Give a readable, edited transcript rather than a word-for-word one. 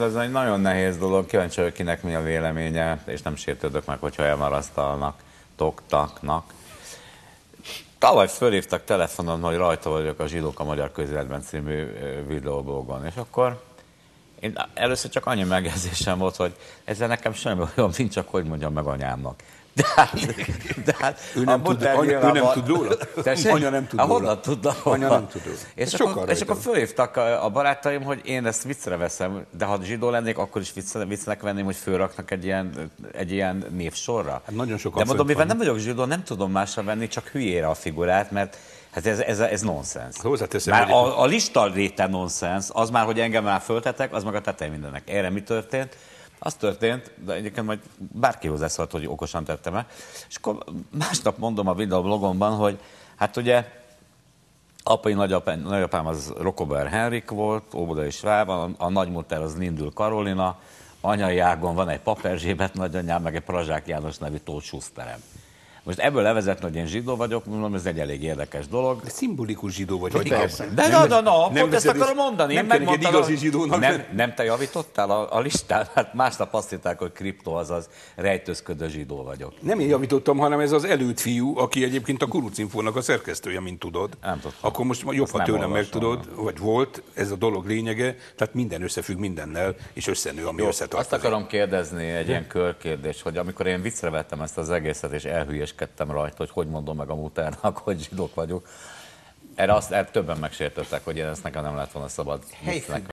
Ez egy nagyon nehéz dolog, kíváncsi vagyok, kinek mi a véleménye, és nem sértődök meg, hogyha elmarasztalnak, toktaknak. Tavaly fölhívtak telefonon, hogy rajta vagyok a Zsidók a Magyar Közéletben című videóblogon, és akkor én először csak annyi megjegyzésem volt, hogy ezzel nekem semmi olyan nincs, csak hogy mondjam meg anyámnak. De hát ő nem tud róla? Anya nem tud róla. Honnan tudna? Anya nem tud róla. És akkor fölhívtak a barátaim, hogy én ezt viccre veszem, de ha zsidó lennék, akkor is viccnek venném, hogy fölraknak egy ilyen névsorra. Hát nagyon sokan. De mondom, mivel nem vagyok zsidó, nem tudom másra venni, csak hülyére a figurát, mert hát ez nonsens. Már a lista réte nonsens, az már, hogy engem már föltetek, az meg a tetej mindennek. Erre mi történt? Az történt, de egyébként majd bárki hozzászólt, hogy okosan tettem-e. És akkor másnap mondom a videoblogomban, hogy hát ugye apai nagyapám az Rokober Henrik volt, óbudai sváb, a nagymutter az Lindül Karolina, anyai ágon van egy Pap Erzsébet nagyanyám, meg egy Prazsák János nevű Tóth Schusterem. Most ebből levezetni, hogy én zsidó vagyok, mondom, ez egy elég érdekes dolog. De szimbolikus zsidó vagy. Pont ezt akarom mondani. Nem pedig egy igazi zsidónak. Nem te javítottál a listán? Hát másnap azt hitták, hogy kripto, azaz rejtőzködő zsidó vagyok. Nem én javítottam, hanem ez az előtt fiú, aki egyébként a Kurucinfónak a szerkesztője, mint tudod. Nem tudtam. Akkor most jobb, ha tőlem megtudod, vagy volt, ez a dolog lényege, tehát minden összefügg mindennel, és összenő, ami összetartozik. Azt akarom kérdezni, egy ilyen körkérdés, hogy amikor én viccre vettem ezt az egészet, és elhülyeskedtem rajta, hogy mondom meg a mutárnak, hogy zsidók vagyok, erre többen megsértettek, hogy én ezt nekem nem lett volna szabad viccnek